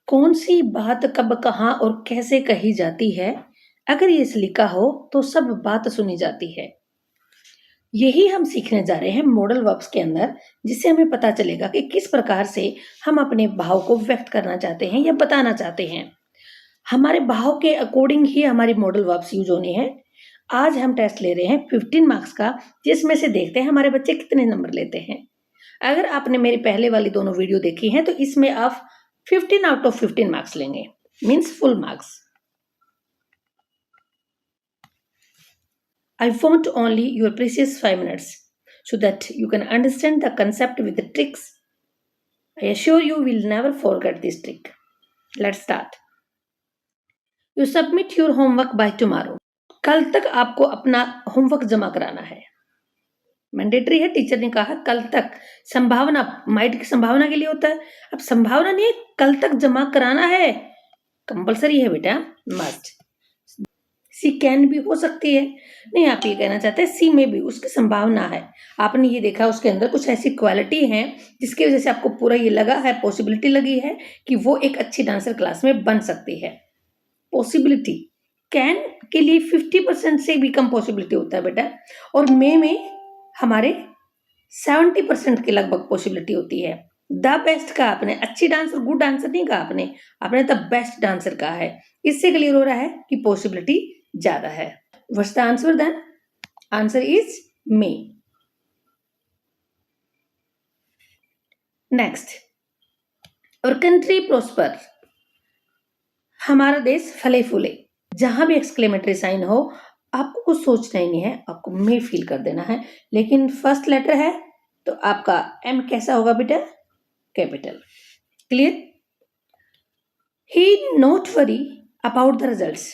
कौन सी बात कब कहाँ और कैसे कही जाती है, अगर ये लिखा हो तो सब बात सुनी जाती है। यही हम सीखने जा रहे हैं मॉडल वर्ब्स के अंदर, जिससे हमें पता चलेगा कि किस प्रकार से हम अपने भाव को व्यक्त करना चाहते हैं या बताना चाहते हैं। हमारे भाव के अकॉर्डिंग ही हमारी मॉडल वर्ब्स यूज होने हैं। आज हम टेस्ट ले रहे हैं 15 मार्क्स का, जिसमें से देखते हैं हमारे बच्चे कितने नंबर लेते हैं। अगर आपने मेरी पहले वाली दोनों वीडियो देखी हैं तो इसमें आप 15 आउट ऑफ 15 मार्क्स लेंगे, means full marks. I want only your precious 5 minutes so that you can understand the concept with the tricks. I assure you will never forget this trick. Let's start. You submit your homework by tomorrow. कल तक आपको अपना homework जमा कराना है। Mandatory है, teacher ने कहा कल तक। संभावना माइट की संभावना के लिए होता है। अब संभावना नहीं है, कल तक जमा कराना है, कंपलसरी है बेटा, मस्ट। सी कैन भी हो सकती है, नहीं आप ये कहना चाहते हैं सी में भी उसकी संभावना है। आपने ये देखा उसके अंदर कुछ ऐसी क्वालिटी है जिसकी वजह से आपको पूरा ये लगा है, पॉसिबिलिटी लगी है कि वो एक अच्छी डांसर क्लास में बन सकती है। पॉसिबिलिटी कैन के लिए 50% से भी कम पॉसिबिलिटी होता है बेटा, और मे में हमारे 70% के लगभग पॉसिबिलिटी होती है। द बेस्ट कहा आपने, अच्छी डांसर, गुड डांसर नहीं कहा आपने द बेस्ट डांसर कहा है। इससे क्लियर हो रहा है कि पॉसिबिलिटी ज्यादा है। What's the answer then? Answer is may. Next, और कंट्री प्रोस्पर, हमारा देश फले फूले। जहां भी एक्सक्लेमेटरी साइन हो आपको कुछ सोचना ही नहीं है, आपको मे फील कर देना है। लेकिन फर्स्ट लेटर है तो आपका एम कैसा होगा बेटा? Capital. Clear? He not worry about the results.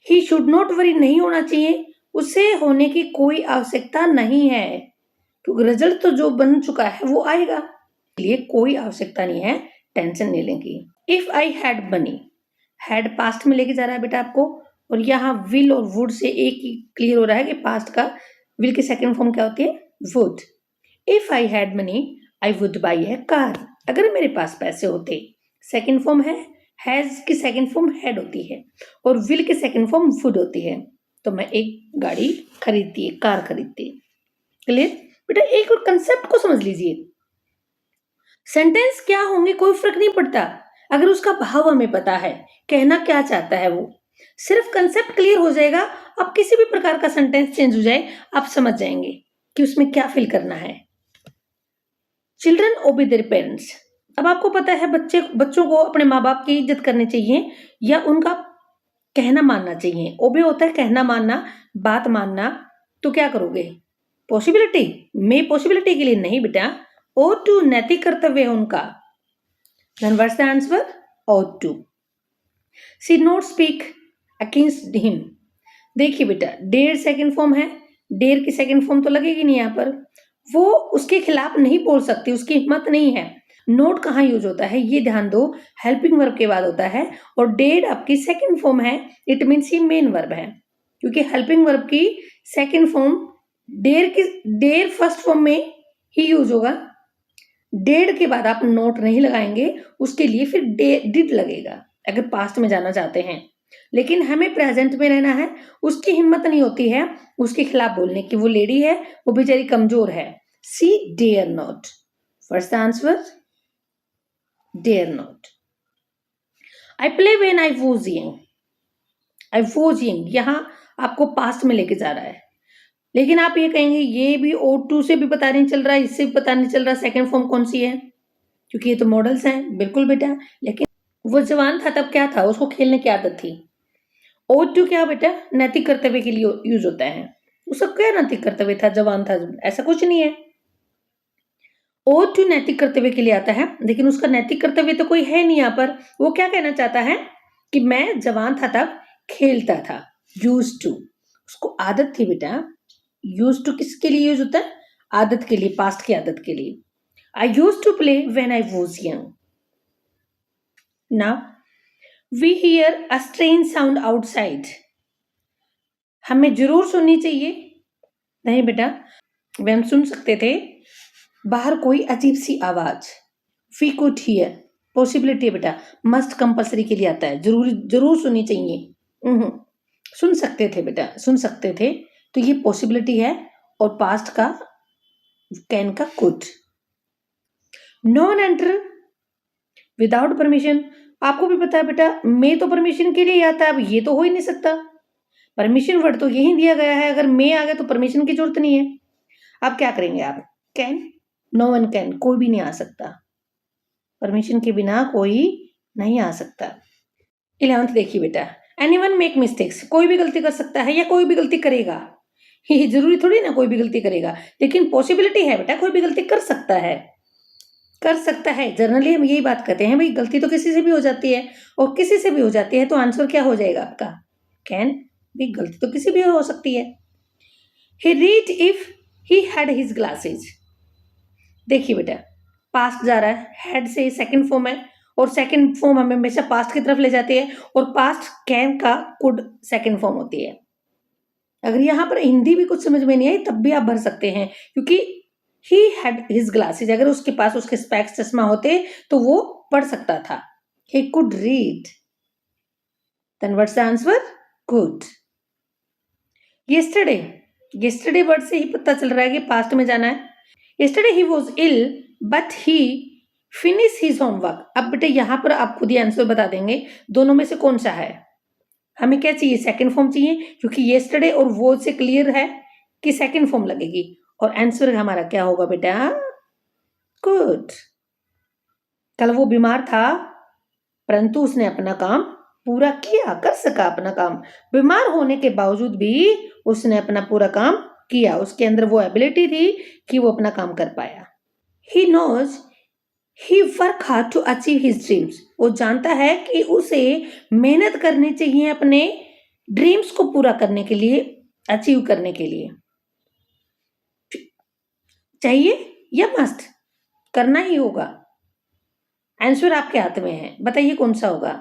He should not worry नहीं होना चाहिए, उसे होने की कोई आवश्यकता नहीं है, क्योंकि रिजल्ट तो जो बन चुका है वो आएगा, इसलिए कोई आवश्यकता नहीं है, टेंशन नहीं लेंगी। If I had money, had passed में लेके जा रहा है बेटा आपको, और यहाँ विल और वुड से एक ही क्लियर हो रहा है कि पास्ट का विल की सेकंड फॉर्म क्या होती है? Would. If I had money I would buy A car. अगर मेरे पास पैसे होते, सेकंड फॉर्म है, हैज की सेकंड फॉर्म हैड होती है, और विल की सेकंड फॉर्म वुड होती है, तो मैं एक गाड़ी खरीदती, एक कार खरीदती। क्लियर बेटा? एक और कंसेप्ट को समझ लीजिए, सेंटेंस क्या होंगे कोई फर्क नहीं पड़ता, अगर उसका भाव हमें पता है, कहना क्या चाहता है वो, सिर्फ कंसेप्ट क्लियर हो जाएगा, अब किसी भी प्रकार का सेंटेंस चेंज हो जाए आप समझ जाएंगे कि उसमें क्या फिल करना है। चिल्ड्रन ओबे देयर पेरेंट्स। अब आपको पता है बच्चों को अपने माँ बाप की इज्जत करनी चाहिए या उनका कहना मानना चाहिए। ओबे होता है कहना मानना, बात मानना, तो क्या करोगे? पॉसिबिलिटी में, पॉसिबिलिटी के लिए नहीं बेटा, ओ टू नैतिक कर्तव्य है उनका। Then what's the answer? Ought to. She not speak against him. देखिए बेटा, डेयर सेकंड फॉर्म है, डेयर की सेकंड फॉर्म तो लगेगी नहीं यहाँ पर, वो उसके खिलाफ नहीं बोल सकती, उसकी हिम्मत नहीं है। नोट कहाँ यूज होता है ये ध्यान दो, हेल्पिंग वर्ब के बाद होता है, और डेयर आपकी सेकंड फॉर्म है, इट मीन्स ये मेन वर्ब है, क्योंकि हेल्पिंग वर्ब की second form dare first form में ही यूज होगा। डेड के बाद आप नोट नहीं लगाएंगे, उसके लिए फिर डिड लगेगा अगर पास्ट में जाना चाहते हैं, लेकिन हमें प्रेजेंट में रहना है। उसकी हिम्मत नहीं होती है उसके खिलाफ बोलने की, वो लेडी है, वो बेचारी कमजोर है। See dare not. First answer dare not. I play when I was young. I was young यहां आपको पास्ट में लेके जा रहा है, लेकिन आप ये कहेंगे ये भी O2 से भी पता नहीं चल रहा है, इससे भी पता नहीं चल रहा सेकंड फॉर्म कौन सी है, क्योंकि ये तो मॉडल्स हैं। बिल्कुल बेटा, लेकिन वो जवान था तब क्या था, उसको खेलने की आदत थी। O2 क्या बेटा? नैतिक कर्तव्य के लिए यूज होता है। उसका क्या नैतिक कर्तव्य था, जवान था, ऐसा कुछ नहीं है। O2 नैतिक कर्तव्य के लिए आता है, लेकिन उसका नैतिक कर्तव्य तो कोई है नहीं यहाँ पर। वो क्या कहना चाहता है कि मैं जवान था तब खेलता था। यूज टू, उसको आदत थी बेटा। यूज टू किसके लिए यूज होता है? आदत के लिए, पास्ट की आदत के लिए। I use to play when I was young. Now we hear a strange sound outside. हमें जरूर सुननी चाहिए, नहीं बेटा, वे हम सुन सकते थे बाहर कोई अजीब सी आवाज। वी कुड हियर, पॉसिबिलिटी है बेटा, मस्ट कंपल्सरी के लिए आता है, जरूर सुननी चाहिए। सुन सकते थे बेटा, सुन सकते थे, तो ये पॉसिबिलिटी है और पास्ट का कैन का could. Non enter without permission, आपको भी पता है बेटा, मे तो परमिशन के लिए आता है, अब ये तो हो ही नहीं सकता, परमिशन वर्ड तो यही दिया गया है, अगर मे आ गया तो परमिशन की जरूरत नहीं है। अब क्या करेंगे आप, कैन, नो वन कैन, कोई भी नहीं आ सकता, परमिशन के बिना कोई नहीं आ सकता। 11th देखिए बेटा, एनीवन मेक मिस्टेक्स, कोई भी गलती कर सकता है या कोई भी गलती करेगा, ये जरूरी थोड़ी ना कोई भी गलती करेगा, लेकिन पॉसिबिलिटी है बेटा, कोई भी गलती कर सकता है, कर सकता है। जनरली हम यही बात करते हैं भाई, गलती तो किसी से भी हो जाती है, और किसी से भी हो जाती है, तो आंसर क्या हो जाएगा आपका, कैन। भी गलती तो किसी भी हो सकती है। He read if he had his glasses, देखिए बेटा, पास्ट जा रहा है, हैड से सेकंड फॉर्म है, और सेकंड फॉर्म हमें हमेशा पास्ट की तरफ ले जाती है, और पास्ट कैन का कुड सेकंड फॉर्म होती है। अगर यहाँ पर हिंदी भी कुछ समझ में नहीं आई तब भी आप भर सकते हैं, क्योंकि ही हैड हिज ग्लासेज, अगर उसके पास उसके स्पेक्स चश्मा होते तो वो पढ़ सकता था, he could read, then what's the answer, could. yesterday word से ही पता चल रहा है कि पास्ट में जाना है। yesterday he was ill but he finished his homework, अब बेटे यहाँ पर आप खुद ही आंसर बता देंगे दोनों में से कौन सा है। हमें क्या चाहिए, सेकंड फॉर्म चाहिए, क्योंकि yesterday और वो से क्लियर है कि सेकंड फॉर्म लगेगी, और आंसर हमारा क्या होगा बेटा, गुड। कल वो बीमार था परंतु उसने अपना काम पूरा किया, कर सका अपना काम, बीमार होने के बावजूद भी उसने अपना पूरा काम किया, उसके अंदर वो एबिलिटी थी कि वो अपना काम कर पाया। He knows he work hard to achieve his dreams, वो जानता है कि उसे मेहनत करनी चाहिए अपने ड्रीम्स को पूरा करने के लिए, अचीव करने के लिए। चाहिए या मस्ट, करना ही होगा, आंसर आपके हाथ में है, बताइए कौन सा होगा।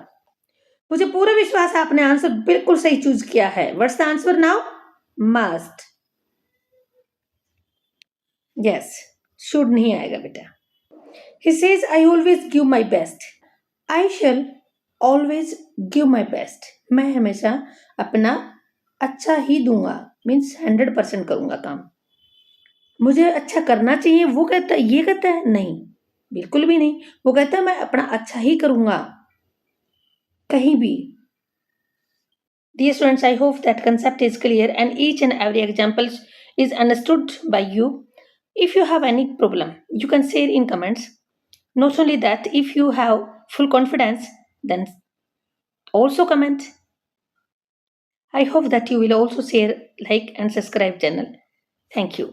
मुझे पूरा विश्वास है आपने आंसर बिल्कुल सही चूज किया है। What's the answer now, must. Yes, should नहीं आएगा बेटा। He says I always give my best, I shell always give my best, मैं हमेशा अपना अच्छा ही दूंगा, मीन्स 100% करूंगा काम। मुझे अच्छा करना चाहिए, वो कहता है, ये कहता है नहीं, बिल्कुल भी नहीं, वो कहता है मैं अपना अच्छा ही करूंगा कहीं भी। Dear students, I hope that concept is clear and each and every example is understood by you. If you have any problem, you can share in comments. Not only that, if you have full confidence, then also comment. I hope that you will also share, like and subscribe channel. Thank you.